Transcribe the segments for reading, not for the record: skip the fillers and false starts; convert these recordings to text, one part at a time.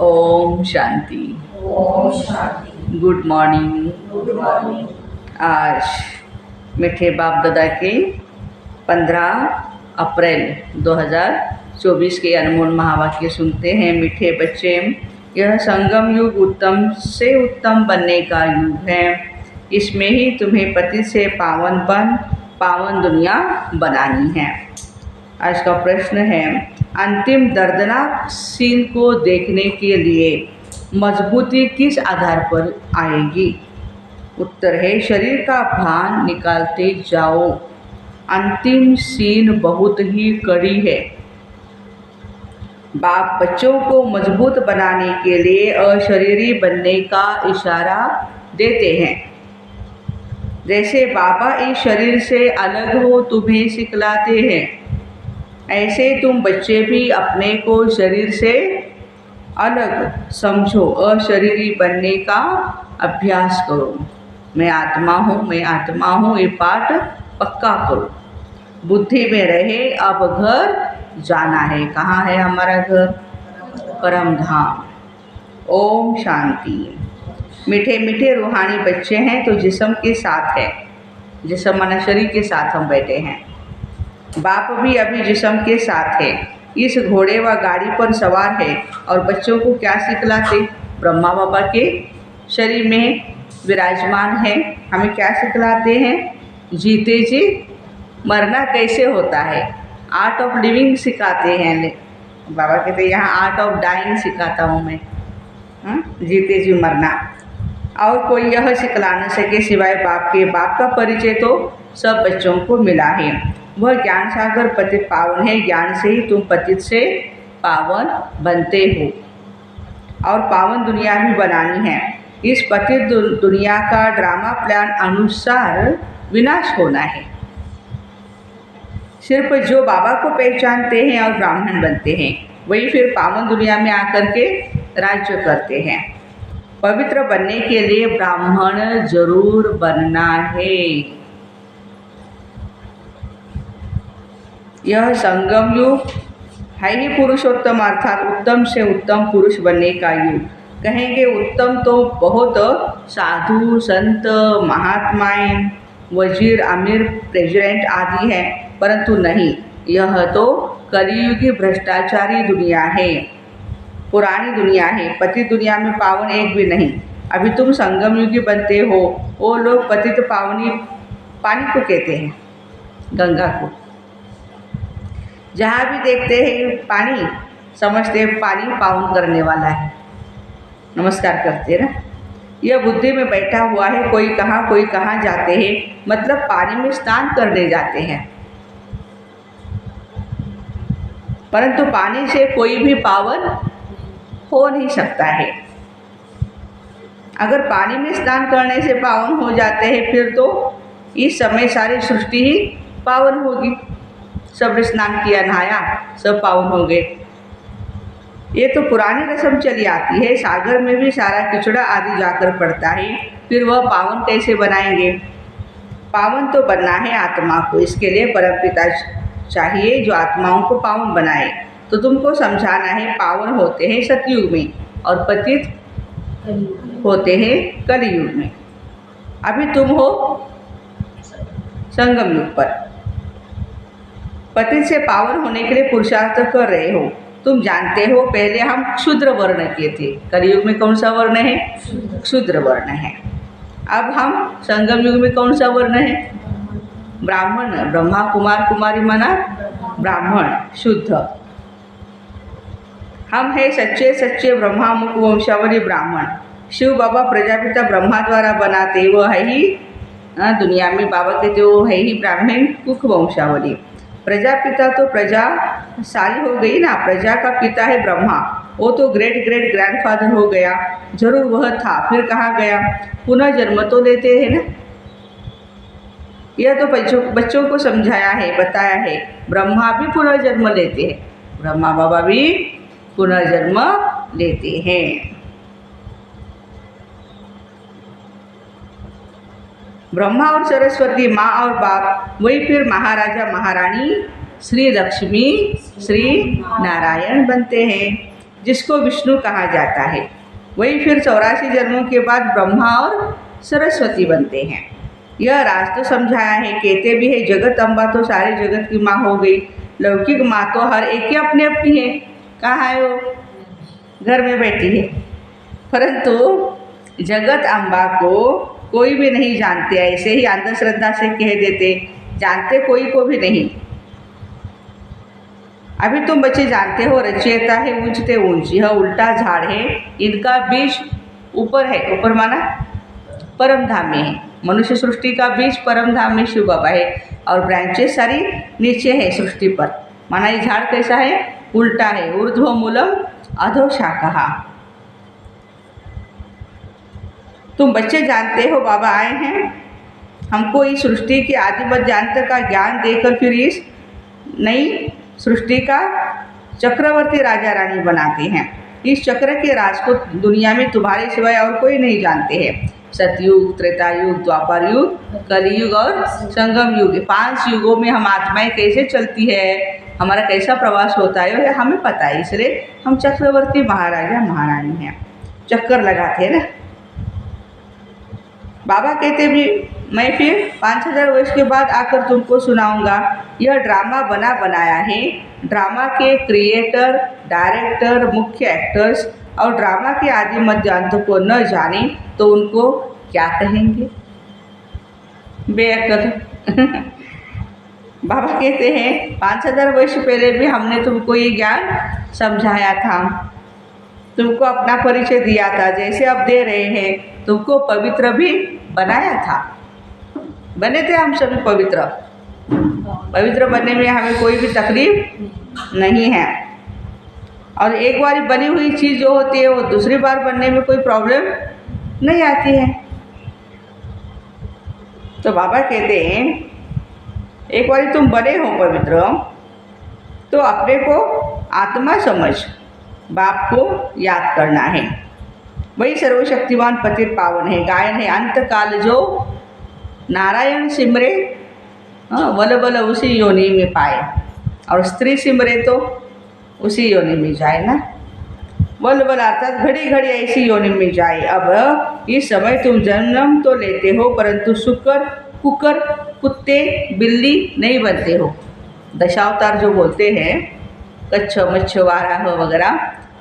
ओम शांति। ओम शांति। Good morning. Good morning. आज मीठे बाप दादा के 15 अप्रैल 2024 के अनमोल महावाक्य सुनते हैं। मीठे बच्चे, यह संगम युग उत्तम से उत्तम बनने का युग है। इसमें ही तुम्हें पति से पावन दुनिया बनानी है। आज का प्रश्न है, अंतिम दर्दनाक सीन को देखने के लिए मजबूती किस आधार पर आएगी? उत्तर है, शरीर का भान निकालते जाओ। अंतिम सीन बहुत ही कड़ी है। बाप बच्चों को मजबूत बनाने के लिए अशरीरी बनने का इशारा देते हैं। जैसे बाबा इस शरीर से अलग हो तुम्हें सिखलाते हैं, ऐसे तुम बच्चे भी अपने को शरीर से अलग समझो, अशरीरी बनने का अभ्यास करो। मैं आत्मा हूँ, ये पाठ पक्का करो। बुद्धि में रहे, अब घर जाना है। कहाँ है हमारा घर? परम धाम। ओम शांति। मीठे मीठे रूहानी बच्चे हैं तो जिस्म के साथ है, जिस्म माना शरीर के साथ हम बैठे हैं। बाप भी अभी जिस्म के साथ है, इस घोड़े व गाड़ी पर सवार है। और बच्चों को क्या सिखलाते? ब्रह्मा बाबा के शरीर में विराजमान है। हमें क्या सिखलाते हैं? जीते जी मरना कैसे होता है, आर्ट ऑफ लिविंग सिखाते हैं। बाबा कहते हैं यहाँ आर्ट ऑफ डाइंग सिखाता हूँ मैं, जीते जी मरना। और कोई यह सिखला न सके सिवाय बाप के। बाप का परिचय तो सब बच्चों को मिला है। वह ज्ञान सागर पतित पावन है। ज्ञान से ही तुम पतित से पावन बनते हो और पावन दुनिया भी बनानी है। इस पतित दुनिया का ड्रामा प्लान अनुसार विनाश होना है। सिर्फ जो बाबा को पहचानते हैं और ब्राह्मण बनते हैं, वही फिर पावन दुनिया में आकर के राज्य करते हैं। पवित्र बनने के लिए ब्राह्मण जरूर बनना है। यह संगम युग है ही पुरुषोत्तम, अर्थात उत्तम से उत्तम पुरुष बनने का युग। कहेंगे उत्तम तो बहुत साधु संत महात्माएं, वजीर अमीर प्रेसिडेंट आदि है, परंतु नहीं, यह तो कलियुगी भ्रष्टाचारी दुनिया है, पुरानी दुनिया है। पतित दुनिया में पावन एक भी नहीं। अभी तुम संगम युगी बनते हो। वो लोग पतित पावनी पानी को कहते हैं, गंगा को। जहाँ भी देखते हैं पानी, समझते हैं पानी पावन करने वाला है, नमस्कार करते हैं ना। यह बुद्धि में बैठा हुआ है। कोई कहाँ जाते हैं, मतलब पानी में स्नान करने जाते हैं, परंतु पानी से कोई भी पावन हो नहीं सकता है। अगर पानी में स्नान करने से पावन हो जाते हैं, फिर तो इस समय सारी सृष्टि ही पावन होगी। सब स्नान किया, नहाया, सब पावन हो गए। ये तो पुरानी रस्म चली आती है। सागर में भी सारा किचड़ा आदि जाकर पड़ता है, फिर वह पावन कैसे बनाएंगे? पावन तो बनना है आत्मा को। इसके लिए परमपिता चाहिए जो आत्माओं को पावन बनाए। तो तुमको समझाना है, पावन होते हैं सतयुग में और पतित होते हैं कलयुग में। अभी तुम हो संगम युग पर। पतित से पावन होने के लिए पुरुषार्थ कर रहे हो। तुम जानते हो पहले हम क्षुद्र वर्ण के थे। कलयुग में कौन सा वर्ण है? क्षुद्र वर्ण है। अब हम संगम युग में कौन सा वर्ण है? ब्राह्मण। ब्रह्मा कुमार कुमारी माना ब्राह्मण, शुद्ध। हम है सच्चे ब्रह्मा मुख वंशावली ब्राह्मण। शिव बाबा प्रजापिता ब्रह्मा द्वारा बनाते, वो है ही दुनिया में बाबा कहते वो है ही ब्राह्मण मुख वंशावली। प्रजापिता तो प्रजा सारी हो गई ना, प्रजा का पिता है ब्रह्मा। वो तो ग्रेट ग्रैंडफादर हो गया, जरूर वह था, फिर कहाँ गया? पुनः जन्म तो लेते हैं ना। यह तो बच्चों को समझाया है, बताया है। ब्रह्मा भी पुनर्जन्म लेते हैं, ब्रह्मा बाबा भी पुनर्जन्म लेते हैं। ब्रह्मा और सरस्वती, माँ और बाप, वही फिर महाराजा महारानी, श्री लक्ष्मी श्री नारायण बनते हैं। जिसको विष्णु कहा जाता है, वही फिर 84 जन्मों के बाद ब्रह्मा और सरस्वती बनते हैं। यह राज तो समझाया है। कहते भी है जगत अम्बा तो सारे जगत की माँ हो गई, लौकिक माँ तो हर एक की अपनी अपनी है। कहाँ है वो? घर में बैठी है। परंतु जगत अम्बा को कोई भी नहीं जानते, ऐसे ही अंधश्रद्धा से कह देते, जानते कोई को भी नहीं। अभी तुम बच्चे जानते हो रचयिता है ऊंचते ऊंच, यह उल्टा झाड़ है, इनका बीज ऊपर है। ऊपर माना परम धाम में है। मनुष्य सृष्टि का बीज परम धाम में शिव बाबा है और ब्रांचेस सारी नीचे है सृष्टि पर। माना ये झाड़ कैसा है? उल्टा है। ऊर्ध्व मूलम अधो शाखा। तुम बच्चे जानते हो बाबा आए हैं हमको इस सृष्टि के आदि मध्यांत का ज्ञान देकर फिर इस नई सृष्टि का चक्रवर्ती राजा रानी बनाते हैं। इस चक्र के राज को दुनिया में तुम्हारे सिवाय और कोई नहीं जानते हैं। सतयुग, त्रेता युग, द्वापर युग, कलयुग और संगम युग, 5 युगों में हम आत्माएं कैसे चलती है, हमारा कैसा प्रवास होता है यह हमें पता है। इसलिए हम चक्रवर्ती महाराजा महारानी हैं, चक्कर लगाते हैं ना। बाबा कहते भी मैं फिर 5000 वर्ष के बाद आकर तुमको सुनाऊंगा। यह ड्रामा बना बनाया है। ड्रामा के क्रिएटर, डायरेक्टर, मुख्य एक्टर्स और ड्रामा के आदि मध्य अंत को न जाने तो उनको क्या कहेंगे? बेअक्ल। बाबा कहते हैं 5000 वर्ष पहले भी हमने तुमको ये ज्ञान समझाया था, तुमको अपना परिचय दिया था, जैसे अब दे रहे हैं। तुमको पवित्र भी बनाया था। बने थे हम सभी पवित्र। पवित्र बनने में हमें कोई भी तकलीफ नहीं है। और एक बार बनी हुई चीज़ जो होती है वो दूसरी बार बनने में कोई प्रॉब्लम नहीं आती है। तो बाबा कहते हैं एक बार तुम बने हो पवित्र तो अपने को आत्मा समझ बाप को याद करना है। वही सर्वशक्तिमान पतित पावन है। गायन है अंत काल जो नारायण सिमरे बल बल उसी योनि में पाए, और स्त्री सिमरे तो उसी योनि में जाए ना। बल बल अर्थात घड़ी घड़ी ऐसी योनि में जाए। अब इस समय तुम जन्म तो लेते हो परंतु शुकर, कुकर, कुत्ते, बिल्ली नहीं बनते हो। दशावतार जो बोलते हैं कच्छ, मच्छ, वाराह वगैरह,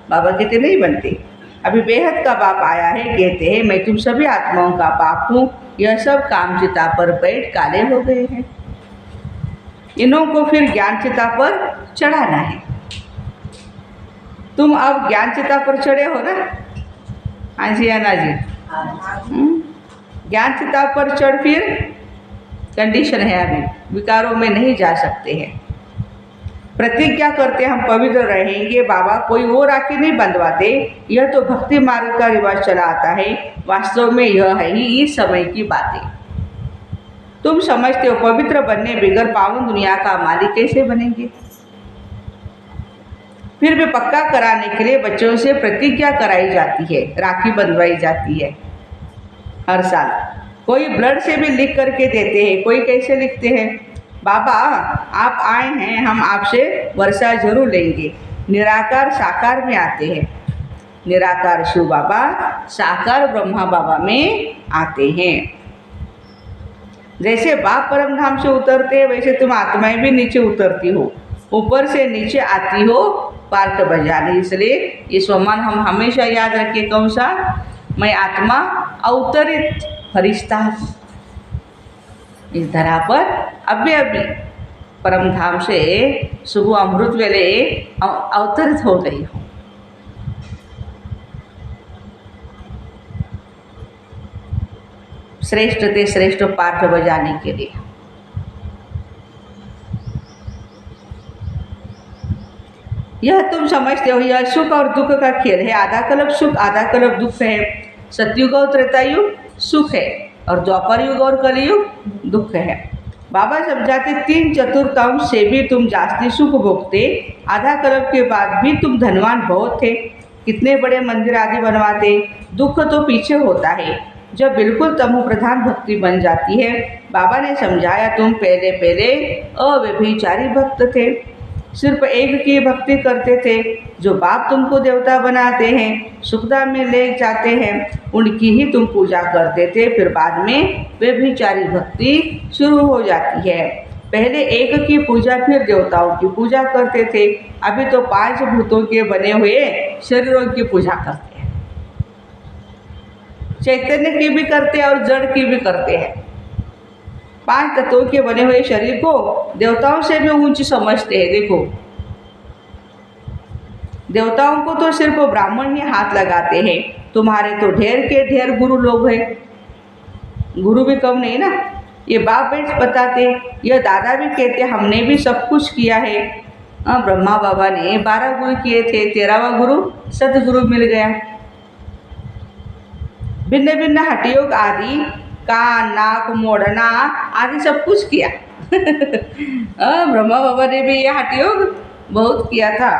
बाबा कहते नहीं बनते। अभी बेहद का बाप आया है, कहते हैं मैं तुम सभी आत्माओं का बाप हूँ। यह सब काम चिता पर बैठ काले हो गए हैं। इन्हों को फिर ज्ञान चिता पर चढ़ाना है। तुम अब ज्ञान चिता पर चढ़े हो ना? हाँ जी, अन्ना जी। ज्ञान चिता पर चढ़ फिर कंडीशन है, अभी विकारों में नहीं जा सकते हैं। प्रतिज्ञा करते हम पवित्र रहेंगे। बाबा कोई और आके नहीं बंधवाते। यह तो भक्ति मार्ग का रिवाज चला आता है। वास्तव में यह है ही इस समय की बातें। तुम समझते हो पवित्र बनने बगैर पावन दुनिया का मालिक कैसे बनेंगे? फिर भी पक्का कराने के लिए बच्चों से प्रतिज्ञा कराई जाती है, राखी बंधवाई जाती है हर साल। कोई ब्लड से भी लिख करके देते हैं, कोई कैसे लिखते हैं? बाबा आप आए हैं, हम आपसे वर्षा जरूर लेंगे। निराकार साकार में आते हैं। निराकार शिव बाबा, साकार ब्रह्मा बाबा में आते हैं। जैसे बाप परम धाम से उतरते हैं वैसे तुम आत्माएं भी नीचे उतरती हो, ऊपर से नीचे आती हो पार्ट बजाने। इसलिए ये सम्मान हम हमेशा याद रखें। कौन सा? मैं आत्मा अवतरित फरिश्ता इस धरा पर अभी अभी परम धाम से सुबह अमृत वेले अवतरित हो गई हूँ। श्रेष्ठ ते श्रेष्ठ पाठ बजाने के लिए। यह तुम समझते हो, यह सुख और दुख का खेल है। आधा कल्प सुख, आधा कल्प दुख है। सतयुग और त्रेता युग सुख है और द्वापर युग और कलयुग दुख है। बाबा समझाते 3 चतुर्थांश से भी तुम जास्ती सुख भोगते। आधा कल्प के बाद भी तुम धनवान बहुत थे, कितने बड़े मंदिर आदि बनवाते। दुख तो पीछे होता है जब बिल्कुल तमो प्रधान भक्ति बन जाती है। बाबा ने समझाया तुम पहले पहले अव्यभिचारी भक्त थे, सिर्फ एक की भक्ति करते थे। जो बाप तुमको देवता बनाते हैं, सुखधाम में ले जाते हैं, उनकी ही तुम पूजा करते थे। फिर बाद में व्यभिचारी भक्ति शुरू हो जाती है। पहले एक की पूजा फिर देवताओं की पूजा करते थे। अभी तो 5 भूतों के बने हुए शरीरों की पूजा करते हैं। चैतन्य की भी करते हैं और जड़ की भी करते हैं। 5 तत्वों के बने हुए शरीर को देवताओं से भी ऊंची समझते हैं। देखो, देवताओं को तो सिर्फ ब्राह्मण ही हाथ लगाते हैं। तुम्हारे तो ढेर के ढेर गुरु लोग हैं। गुरु भी कम नहीं ना। ये बाप बेट बताते, ये दादा भी कहते, हमने भी सब कुछ किया है। ब्रह्मा बाबा ने 12 गुरु किए थे, 13वां गुरु सतगुरु मिल गया। भिन्न भिन्न हठयोग आदि, कान नाक मोड़ना आदि सब कुछ किया। ब्रह्मा बाबा ने भी ये हठयोग बहुत किया था।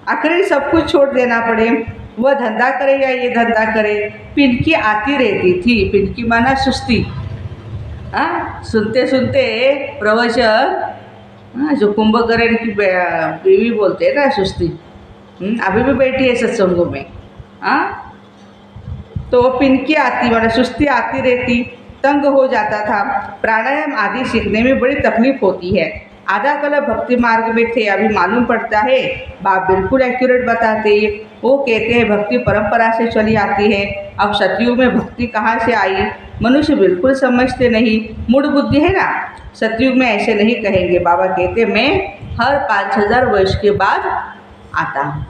आखिर सब कुछ छोड़ देना पड़े। वह धंधा करे या ये धंधा करे, पिनकी आती रहती थी। पिनकी माना सुस्ती। सुनते सुनते प्रवचन, जो कुंभकर्ण की बीवी बोलते हैं ना, सुस्ती। अभी भी बैठी है सत्संगों में। तो पिनकी आती माना सुस्ती आती रहती, तंग हो जाता था। प्राणायाम आदि सीखने में बड़ी तकलीफ होती है। आधा कल भक्ति मार्ग में थे, अभी मालूम पड़ता है। बाप बिल्कुल एक्यूरेट बताते हैं। वो कहते हैं भक्ति परंपरा से चली आती है। अब सतयुग में भक्ति कहाँ से आई, मनुष्य बिल्कुल समझते नहीं। मूढ़ बुद्धि है ना। सतयुग में ऐसे नहीं कहेंगे। बाबा कहते मैं हर 5000 वर्ष के बाद आता हूँ।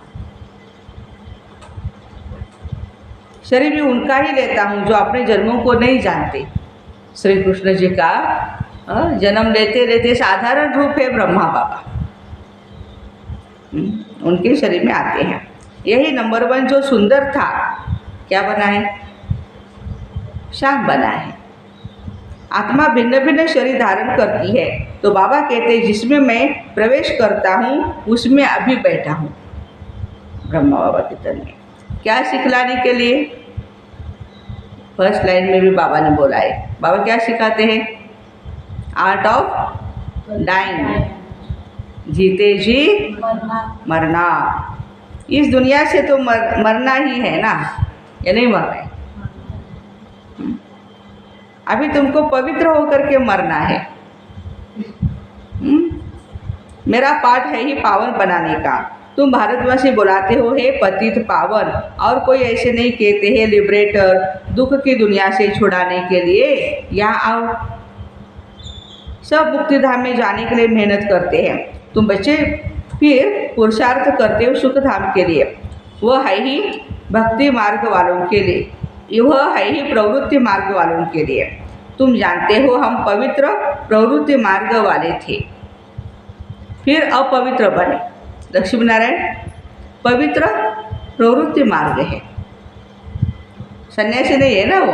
शरीर भी उनका ही लेता हूँ जो अपने जन्मों को नहीं जानते। श्री कृष्ण जी का जन्म लेते लेते साधारण रूप है ब्रह्मा बाबा, उनके शरीर में आते हैं। यही नंबर 1 जो सुंदर था, क्या बना है? श्याम बना है। आत्मा भिन्न भिन्न शरीर धारण करती है। तो बाबा कहते हैं जिसमें मैं प्रवेश करता हूँ उसमें अभी बैठा हूँ। ब्रह्मा बाबा के तन में क्या सिखलाने के लिए? फर्स्ट लाइन में भी बाबा ने बोला है। बाबा क्या सिखाते हैं? आर्ट ऑफ डाइंग, जीते जी मरना। इस दुनिया से तो मरना ही है ना, ये नहीं मर रहे। अभी तुमको पवित्र होकर के मरना है। मेरा पाठ है ही पावन बनाने का। तुम भारतवासी बुलाते हो हे पतित पावन, और कोई ऐसे नहीं कहते हैं लिबरेटर, दुख की दुनिया से छुड़ाने के लिए यहाँ आओ। सब मुक्तिधाम में जाने के लिए मेहनत करते हैं। तुम बच्चे फिर पुरुषार्थ करते हो सुख धाम के लिए। वह है ही भक्ति मार्ग वालों के लिए, यह है ही प्रवृत्ति मार्ग वालों के लिए। तुम जानते हो हम पवित्र प्रवृत्ति मार्ग वाले थे, फिर अपवित्र बने। लक्ष्मी नारायण पवित्र प्रवृत्ति मार्ग है, सन्यासी नहीं है ना वो।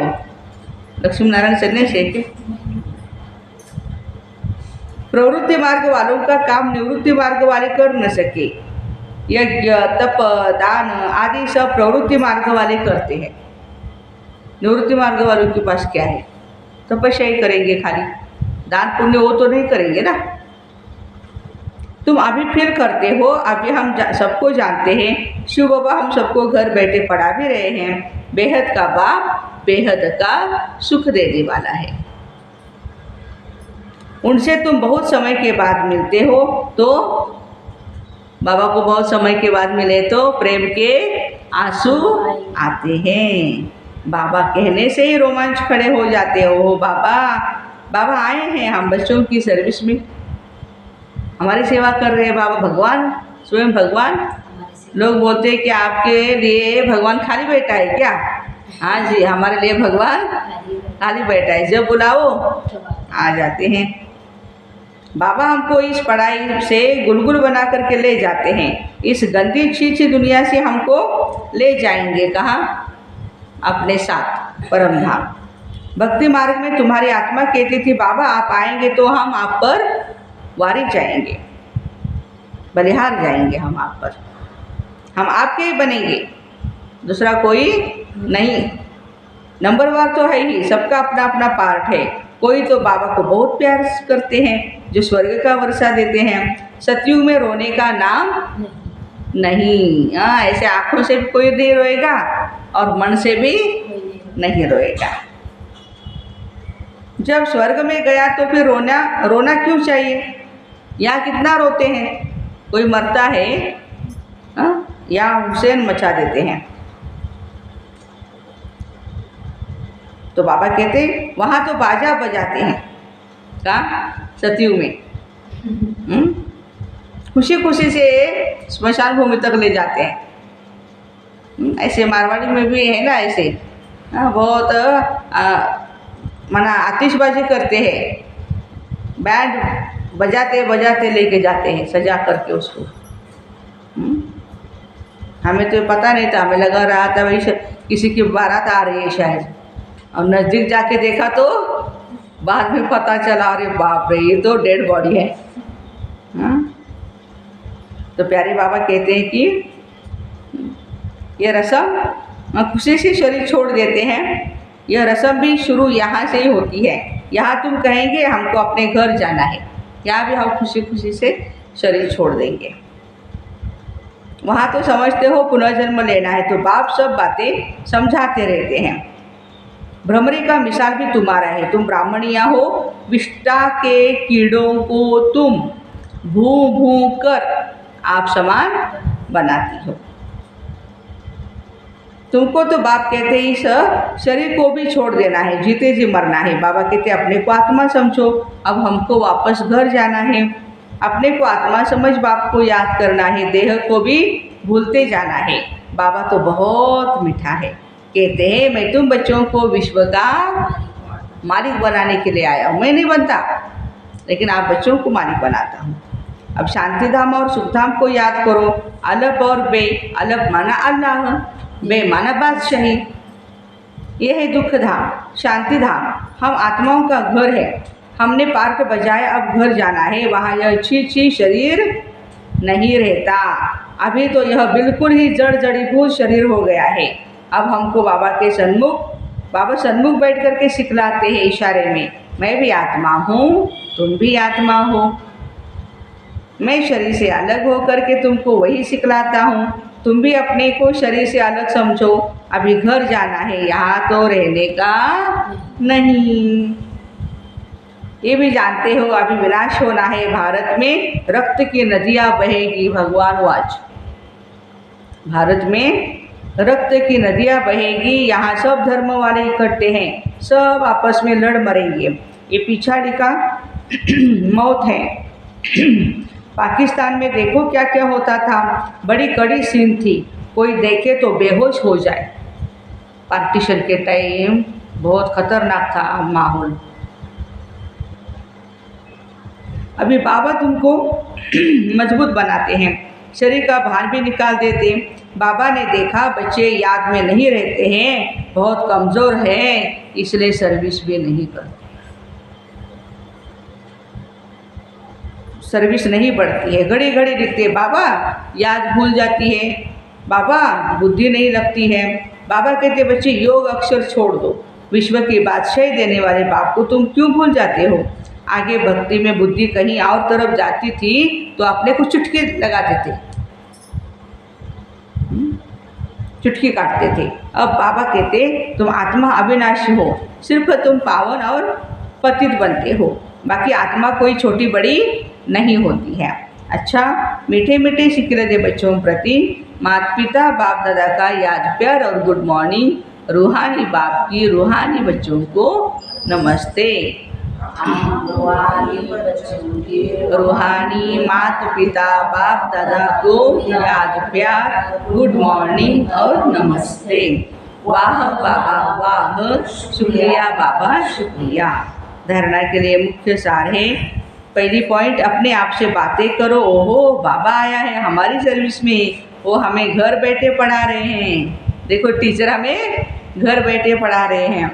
लक्ष्मी नारायण सन्यासी है क्या? प्रवृत्ति मार्ग वालों का काम निवृत्ति मार्ग वाले कर न सके। यज्ञ तप दान आदि सब प्रवृत्ति मार्ग वाले करते हैं। निवृत्ति मार्ग वालों के पास क्या है? तपस्या ही करेंगे खाली, दान पुण्य वो तो नहीं करेंगे ना। तुम अभी फिर करते हो। अभी हम सबको जानते हैं। शिव बाबा हम सबको घर बैठे पढ़ा भी रहे हैं। बेहद का बाप बेहद का सुख देने वाला है। उनसे तुम बहुत समय के बाद मिलते हो। तो बाबा को बहुत समय के बाद मिले तो प्रेम के आंसू आते हैं। बाबा कहने से ही रोमांच खड़े हो जाते हो। बाबा बाबा आए हैं, हम बच्चों की सर्विस में हमारी सेवा कर रहे हैं। बाबा भगवान, स्वयं भगवान। लोग बोलते हैं कि आपके लिए भगवान खाली बैठा है क्या? हाँ जी, हमारे लिए भगवान खाली बैठा है, जब बुलाओ आ जाते हैं। बाबा हमको इस पढ़ाई से गुलगुल बना करके ले जाते हैं। इस गंदी छीछी दुनिया से हमको ले जाएंगे कहाँ? अपने साथ परम धाम। भक्ति मार्ग में तुम्हारी आत्मा कहती थी बाबा आप आएंगे तो हम आप पर वारी जाएंगे, बलिहार जाएंगे। हम आप पर, हम आपके ही बनेंगे, दूसरा कोई नहीं। नंबरवार तो है ही, सबका अपना अपना पार्ट है। कोई तो बाबा को बहुत प्यार करते हैं, जो स्वर्ग का वर्षा देते हैं। सतयुग में रोने का नाम नहीं। हाँ, ऐसे आँखों से भी कोई नहीं रोएगा और मन से भी नहीं रोएगा। जब स्वर्ग में गया तो फिर रोना क्यों चाहिए? यहाँ कितना रोते हैं, कोई मरता है या हुसैन मचा देते हैं। तो बाबा कहते वहाँ तो बाजा बजाते हैं, कहाँ? सतयुग में। खुशी खुशी से स्मशान भूमि तक ले जाते हैं। ऐसे मारवाड़ी में भी है ना, ऐसे बहुत माना आतिशबाजी करते हैं, बैंड बजाते बजाते लेके जाते हैं सजा करके उसको। हमें तो पता नहीं था, हमें लगा रहा था वही किसी की बारात आ रही है शायद, और नज़दीक जाके देखा तो बाद में पता चला अरे बाप रे ये तो डेड बॉडी है। तो प्यारे बाबा कहते हैं कि ये रस्म खुशी से शरीर छोड़ देते हैं। यह रस्म भी शुरू यहाँ से ही होती है। यहाँ तुम कहेंगे हमको अपने घर जाना है, यहाँ भी हम खुशी खुशी से शरीर छोड़ देंगे। वहाँ तो समझते हो पुनर्जन्म लेना है, तो बाप सब बातें समझाते रहते हैं। भ्रमरी का मिसाल भी तुम्हारा है। तुम ब्राह्मणिया हो, विष्टा के कीड़ों को तुम भू भू कर आप समान बनाती हो। तुमको तो बाप कहते ही शरीर को भी छोड़ देना है, जीते जी मरना है। बाबा कहते अपने को आत्मा समझो, अब हमको वापस घर जाना है। अपने को आत्मा समझ बाप को याद करना है, देह को भी भूलते जाना है। बाबा तो बहुत मीठा है, कहते हैं मैं तुम बच्चों को विश्व का मालिक बनाने के लिए आया हूँ। मैं नहीं बनता, लेकिन आप बच्चों को मालिक बनाता हूँ। अब शांति धाम और सुख धाम को याद करो। अलग और बे, अलग माना अल्लाह, बे माना बादशाही। ये है दुख धाम, शांति धाम हम आत्माओं का घर है। हमने पार्क बजाया, अब घर जाना है। वहाँ यह छी शरीर नहीं रहता। अभी तो यह बिल्कुल ही जड़ जड़ीभूत शरीर हो गया है। अब हमको बाबा सन्मुख बैठ करके सिखलाते हैं इशारे में, मैं भी आत्मा हूँ, तुम भी आत्मा हो। मैं शरीर से अलग हो करके तुमको वही सिखलाता हूँ। तुम भी अपने को शरीर से अलग समझो। अभी घर जाना है, यहाँ तो रहने का नहीं। ये भी जानते हो अभी विनाश होना है। भारत में रक्त की नदियाँ बहेगी, भगवान वाच। भारत में रक्त की नदियाँ बहेगी। यहाँ सब धर्म वाले इकट्ठे हैं, सब आपस में लड़ मरेंगे। ये पिछाड़ी का मौत है। पाकिस्तान में देखो क्या क्या होता था, बड़ी कड़ी सीन थी, कोई देखे तो बेहोश हो जाए। पार्टीशन के टाइम बहुत खतरनाक था माहौल। अभी बाबा तुमको मजबूत बनाते हैं, शरीर का भार भी निकाल देते। बाबा ने देखा बच्चे याद में नहीं रहते हैं, बहुत कमज़ोर हैं, इसलिए सर्विस भी नहीं करते। सर्विस नहीं बढ़ती है, घड़ी घड़ी दिखते। बाबा याद भूल जाती है, बाबा बुद्धि नहीं लगती है। बाबा कहते बच्चे योग अक्षर छोड़ दो, विश्व की बादशाही देने वाले बाप को तुम क्यों भूल जाते हो। आगे भक्ति में बुद्धि कहीं और तरफ जाती थी तो अपने को चुटकी लगाते थे, चुटकी काटते थे। अब बाबा कहते तुम आत्मा अविनाशी हो, सिर्फ तुम पावन और पतित बनते हो, बाकी आत्मा कोई छोटी बड़ी नहीं होती है। अच्छा, मीठे मीठे सिक्के दे बच्चों प्रति माता पिता बाप दादा का याद प्यार और गुड मॉर्निंग। रूहानी बाप की रूहानी बच्चों को नमस्ते। रूहानी माता पिता बाप दादा को याद प्यार, गुड मॉर्निंग और नमस्ते। वाह बाबा वाह, शुक्रिया बाबा शुक्रिया। धारणा के लिए मुख्य सार है, पहली पॉइंट अपने आप से बातें करो। ओहो बाबा आया है हमारी सर्विस में, वो हमें घर बैठे पढ़ा रहे हैं। देखो टीचर हमें घर बैठे पढ़ा रहे हैं।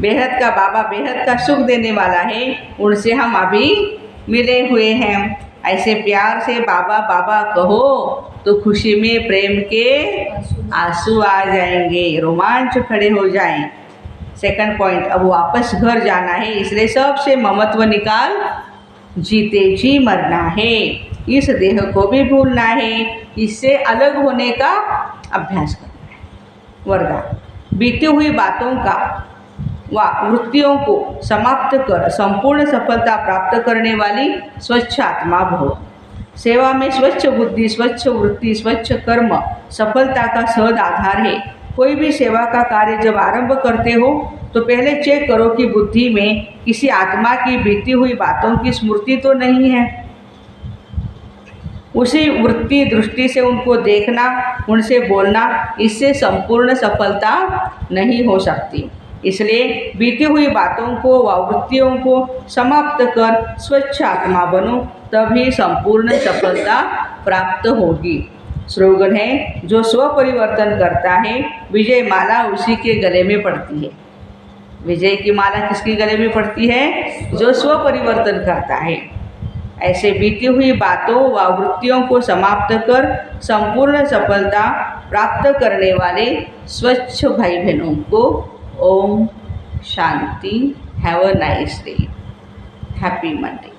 बेहद का बाबा बेहद का सुख देने वाला है, उनसे हम अभी मिले हुए हैं। ऐसे प्यार से बाबा बाबा कहो तो खुशी में प्रेम के आंसू आ जाएंगे, रोमांच खड़े हो जाएं। सेकंड पॉइंट, अब वापस घर जाना है, इसलिए सबसे ममत्व निकाल जीते जी मरना है, इस देह को भी भूलना है, इससे अलग होने का अभ्यास करना है। वरदान, बीती हुई बातों का व वृत्तियों को समाप्त कर संपूर्ण सफलता प्राप्त करने वाली स्वच्छ आत्मा भव। सेवा में स्वच्छ बुद्धि, स्वच्छ वृत्ति, स्वच्छ कर्म सफलता का सहज आधार है। कोई भी सेवा का कार्य जब आरंभ करते हो तो पहले चेक करो कि बुद्धि में किसी आत्मा की बीती हुई बातों की स्मृति तो नहीं है। उसी वृत्ति दृष्टि से उनको देखना, उनसे बोलना, इससे संपूर्ण सफलता नहीं हो सकती। इसलिए बीती हुई बातों को व वृत्तियों को समाप्त कर स्वच्छ आत्मा बनो, तभी संपूर्ण सफलता प्राप्त होगी। स्लोगन है, जो स्व परिवर्तन करता है विजय माला उसी के गले में पड़ती है। विजय की माला किसके गले में पड़ती है? जो स्व परिवर्तन करता है। ऐसे बीती हुई बातों व वृत्तियों को समाप्त कर संपूर्ण सफलता प्राप्त करने वाले स्वच्छ भाई बहनों को ओम शांति। Have a nice day. Happy Monday.